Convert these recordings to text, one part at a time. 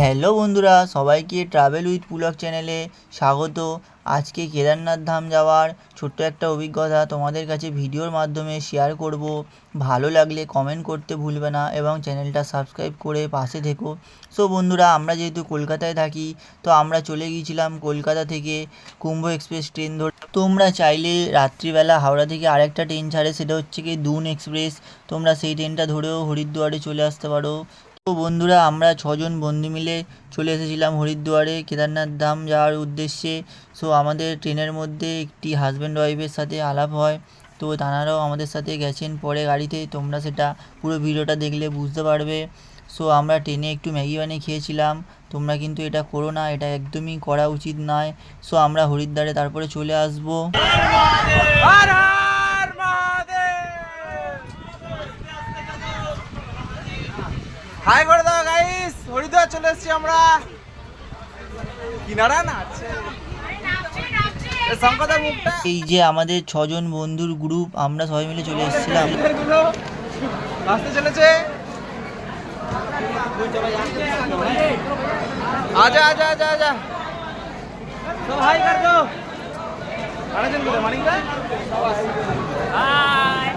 Hello বন্ধুরা, সবাইকে travel with Pulak চ্যানেলে স্বাগত। আজকে কেদারনাথ ধাম যাওয়ার ছোট্ট একটা অভিজ্ঞতা তোমাদের কাছে ভিডিওর মাধ্যমে শেয়ার করব। ভালো লাগলে কমেন্ট করতে ভুলবে না এবং চ্যানেলটা সাবস্ক্রাইব করে পাশে থেকো। সো বন্ধুরা, আমরা যেহেতু কলকাতায় থাকি, তো আমরা চলে গিয়েছিলাম কলকাতা থেকে কুম্ভ এক্সপ্রেস ট্রেন ধরে। তোমরা চাইলে রাত্রিবেলা হাওড়া থেকে আরেকটা ট্রেন ছাড়ে, সেটা হচ্ছে কি দুন এক্সপ্রেস। তোমরা সেই ট্রেনটা ধরেও হরিদ্বারে চলে আসতে পারো। তো বন্ধুরা, আমরা 6জন বন্ধু মিলে চলে এসেছিলাম হরিদ্বারে কেদারনাথ ধাম যাওয়ার উদ্দেশ্যে। সো আমাদের ট্রেনের মধ্যে একটি হাজব্যান্ড ওয়াইফের সাথে আলাপ হয়, তো তাঁরাও আমাদের সাথে গেছেন পরে গাড়িতে। তোমরা সেটা পুরো ভিডিওটা দেখলে বুঝতে পারবে। সো আমরা ট্রেনে একটু ম্যাগি বানিয়ে খেয়েছিলাম। তোমরা কিন্তু এটা করো না, এটা একদমই করা উচিত নয়। সো আমরা হরিদ্বারে তারপরে চলে আসবো। হাই করে দাও গাইস, হরিদ্বার চলে এসেছি আমরা। কিনারা না আছে সংকটের মুখটা। এই যে আমাদের 6জন বন্ধুর গ্রুপ, আমরা সবাই মিলে চলে এসেছিলাম। আসতে চলেছে। আজা আজা আজা আজা সব হাই কর দো। আরেকজন কোথায়? মানিকদা হাই।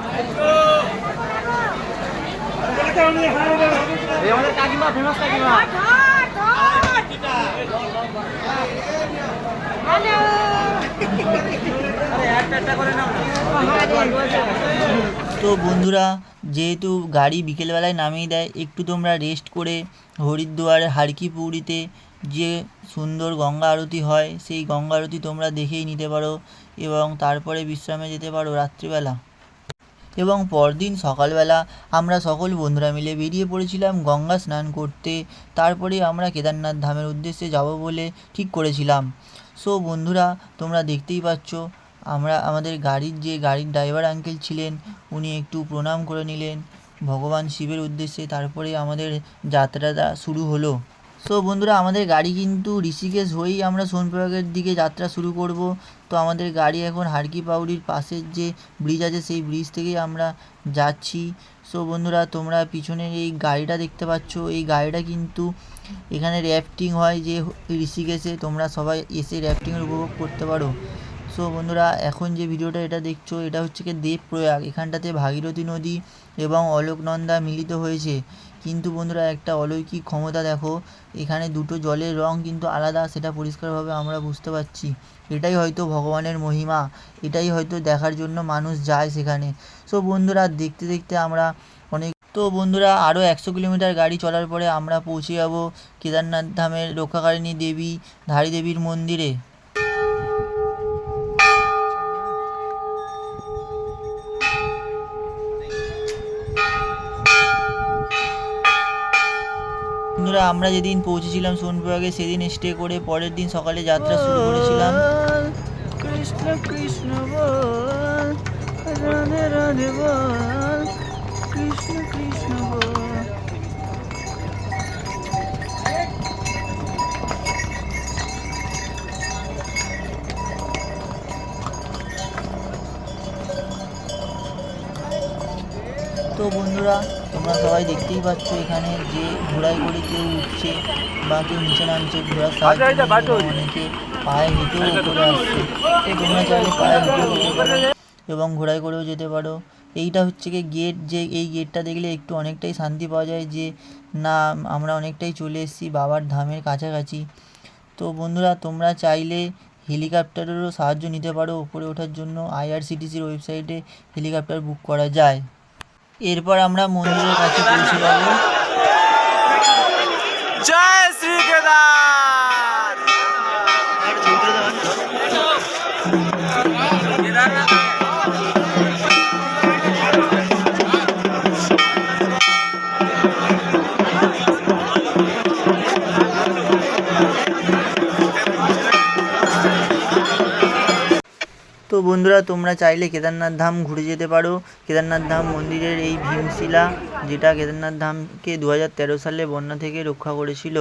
এই আমাদের কাকিমা, ফেমাস কাকিমা। তো বন্ধুরা, যেহেতু গাড়ি বিকেলবেলায় নামিয়ে দেয়, একটু তোমরা রেস্ট করে হরিদ্বারের হারকি পৌরিতে যে সুন্দর গঙ্গা আরতি হয়, সেই গঙ্গা আরতি তোমরা দেখেই নিতে পারো এবং তারপরে বিশ্রামে যেতে পারো রাত্রিবেলা। এবং পরদিন সকালবেলা আমরা সকল বন্ধুরা মিলে বেরিয়ে পড়েছিলাম গঙ্গা স্নান করতে। তারপরে আমরা কেদারনাথ ধামের উদ্দেশ্যে যাব বলে ঠিক করেছিলাম। সো বন্ধুরা, তোমরা দেখতেই পাচ্ছ, আমাদের গাড়ির ড্রাইভার আঙ্কেল ছিলেন, উনি একটু প্রণাম করে নিলেন ভগবান শিবের উদ্দেশ্যে। তারপরে আমাদের যাত্রাটা শুরু হলো। সো বন্ধুরা, আমাদের গাড়ি কিন্তু ঋষিকেশ হয়েই আমরা সোনপ্রয়াগের দিকে যাত্রা শুরু করব। তো আমাদের গাড়ি এখন হারকি পাউরির পাশের যে ব্রিজ আছে, সেই ব্রিজ থেকেই আমরা যাচ্ছি। সো বন্ধুরা, তোমরা পিছনের এই গাড়িটা দেখতে পাচ্ছ, এই গাড়িটা কিন্তু এখানে র্যাফটিং হয় যে ঋষিকেশে, তোমরা সবাই এসে র্যাফটিংয়ের উপভোগ করতে পারো। সো বন্ধুরা, এখন যে ভিডিওটা এটা দেখছো, এটা হচ্ছে কি দেবপ্রয়াগ। এখানটাতে ভাগীরথী নদী এবং অলোকনন্দা মিলিত হয়েছে। কিন্তু বন্ধুরা, একটা অলৌকিক ক্ষমতা দেখো, এখানে দুটো জলের রং কিন্তু আলাদা, সেটা পরিষ্কারভাবে আমরা বুঝতে পারছি। এটাই হয়তো ভগবানের মহিমা, এটাই হয়তো দেখার জন্য মানুষ যায় সেখানে। সো বন্ধুরা, দেখতে দেখতে আমরা বন্ধুরা, আরও 100 কিলোমিটার গাড়ি চলার পরে আমরা পৌঁছে যাব কেদারনাথ ধামের রক্ষাকারিণী দেবী ধারী দেবীর মন্দিরে। বন্ধুরা, আমরা যেদিন পৌঁছেছিলাম সোনপ্রয়াগে, সেদিন স্টে করে পরের দিন সকালে যাত্রা শুরু করেছিলাম। কৃষ্ণ কৃষ্ণ বল, রাধে রাধে বল, কৃষ্ণ কৃষ্ণ বল। তো বন্ধুরা, তোমরা সবাই দেখতেই পাচ্ছ, এখানে যে ঘোড়ায় করে কেউ উঠছে বা কেউ নিচে নামছে, ঘোড়ার সাহায্যে অনেকে পায়ে হেঁটেও উপরে আসছে। তো তোমরা চাইলে পায়ে হেঁটেও যেতে পারো এবং ঘোড়ায় করেও যেতে পারো। এইটা হচ্ছে কি গেট, যে এই গেটটা দেখলে একটু অনেকটাই শান্তি পাওয়া যায় যে না, আমরা অনেকটাই চলে এসেছি বাবার ধামের কাছাকাছি। তো বন্ধুরা, তোমরা চাইলে হেলিকপ্টারেরও সাহায্য নিতে পারো উপরে ওঠার জন্য। IRCTCর ওয়েবসাইটে হেলিকপ্টার বুক করা যায়। এরপর আমরা মন্দিরের কাছে পৌঁছে যাব। জয় শ্রী কেদার। তো বন্ধুরা, তোমরা চাইলে কেদারনাথ ধাম ঘুরে যেতে পারো। কেদারনাথ ধাম মন্দিরের এই ভীমশিলা, যেটা কেদারনাথ ধামকে 2013 সালে বন্যা থেকে রক্ষা করেছিল।